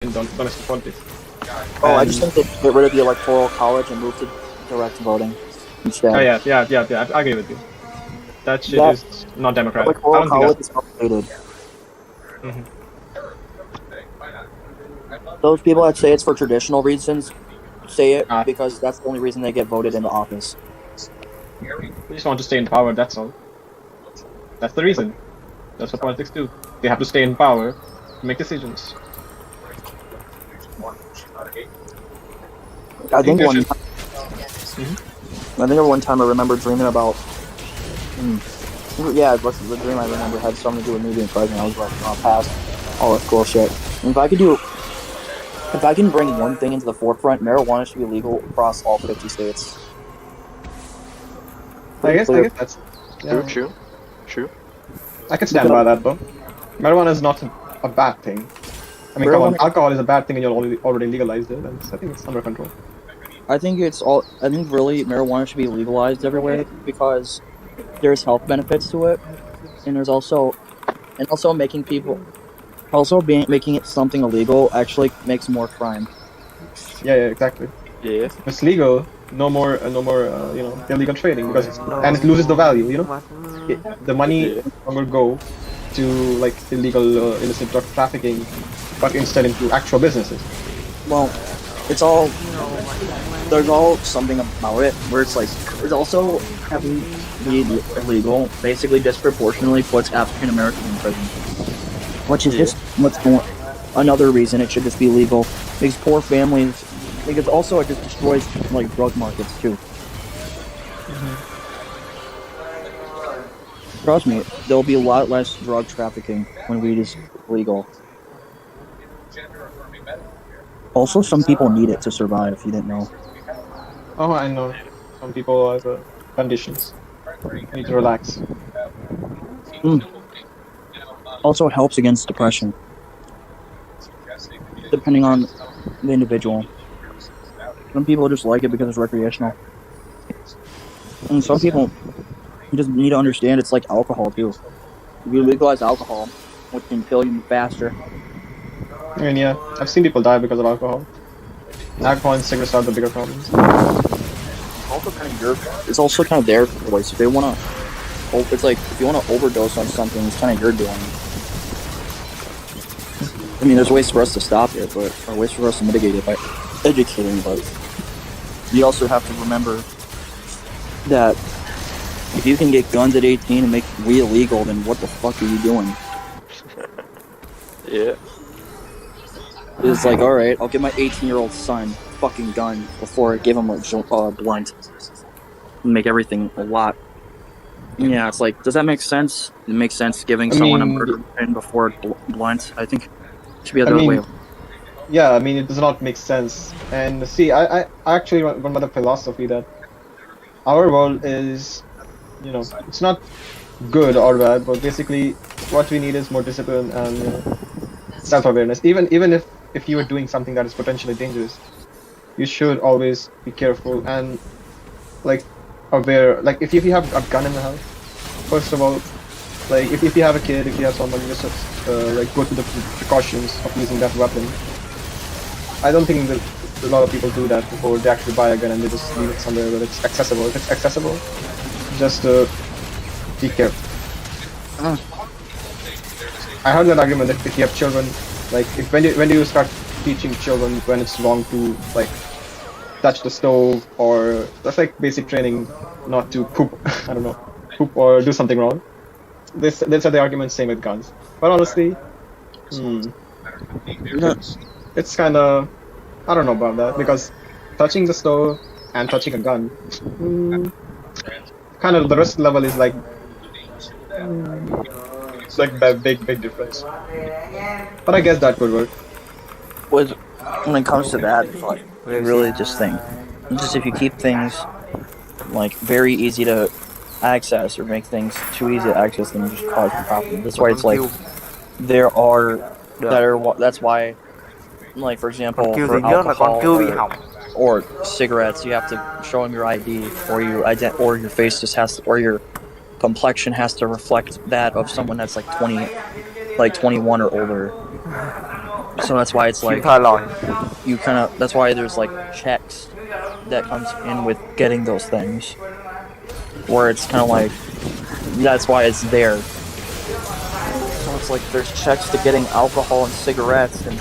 in domestic politics. Oh, I just think they get rid of the electoral college and move to direct voting instead. Oh yeah. I agree with you. That shit is not democratic. Electoral college is outdated. Mm-hmm. Those people that say it's for traditional reasons say it because that's the only reason they get voted into office. They just want to stay in power, that's all. That's the reason. That's what politics do. They have to stay in power to make decisions. I think one time I remember dreaming about. Yeah, the dream I remember had something to do with me being president. I was like, oh, past all that cool shit. And if I can bring one thing into the forefront, marijuana should be legal across all 50 states. I guess that's true. I can stand by that though. Marijuana is not a bad thing. I mean, come on, alcohol is a bad thing and you're already legalized it, and I think it's under control. I think really marijuana should be legalized everywhere because there's health benefits to it, and there's also making it something illegal actually makes more crime. Yeah, exactly. Yeah. If it's legal, no more, illegal trading and it loses the value. The money will go to like illegal illicit drug trafficking, but instead into actual businesses. Well, there's all something about it where it's like it's also having weed illegal basically disproportionately puts African Americans in prison, which is just another reason it should just be legal. Because poor families, because also it just destroys like drug markets too. Trust me, there'll be a lot less drug trafficking when weed is legal. Also, some people need it to survive, if you didn't know. Oh, I know. Some people have conditions. Need to relax. Also helps against depression. Depending on the individual. Some people just like it because it's recreational. And some people just need to understand it's like alcohol too. If you legalize alcohol, which can kill you faster. I mean, yeah, I've seen people die because of alcohol. Alcohol and cigarettes are the bigger problems. It's also kind of their choice. If they want to, it's like if you want to overdose on something, it's kind of your doing. I mean, there's ways for us to stop it, or ways for us to mitigate it by educating. But you also have to remember that if you can get guns at 18 and make weed illegal, then what the fuck are you doing? Yeah. It's like, alright, I'll give my 18-year-old son a fucking gun before I give him a blunt. Make everything a lot. Yeah, it's like, does that make sense? It makes sense giving someone a murder weapon before a blunt. I think it should be the other way. Yeah, I mean, it does not make sense. And see, I actually run by the philosophy that our world is, it's not good or bad, but basically what we need is more discipline and self-awareness. Even if you are doing something that is potentially dangerous, you should always be careful and like aware. Like if you have a gun in the house, first of all, like if you have a kid, if you have someone, just like go through the precautions of using that weapon. I don't think that a lot of people do that before they actually buy a gun and they just leave it somewhere where it's accessible. If it's accessible, just be careful. I heard that argument that if you have children, like when do you start teaching children when it's wrong to like touch the stove, or that's like basic training not to poop. I don't know, poop or do something wrong. These are the arguments same with guns. But honestly, it's kind of, I don't know about that, because touching the stove and touching a gun, kind of the risk level is like. It's like that big difference. But I guess that could work. When it comes to that, it's like really just if you keep things like very easy to access or make things too easy to access, then you just cause a problem. That's why it's like that's why, like for example, for alcohol or cigarettes, you have to show them your ID, or your face just has to, or your complexion has to reflect that of someone that's like 21 or older. So that's why it's คิว like ทายหลอน you kind of. That's why there's like checks that comes in with getting those things, where it's kind of like that's why it's there. So it's like there's checks to getting alcohol and cigarettes and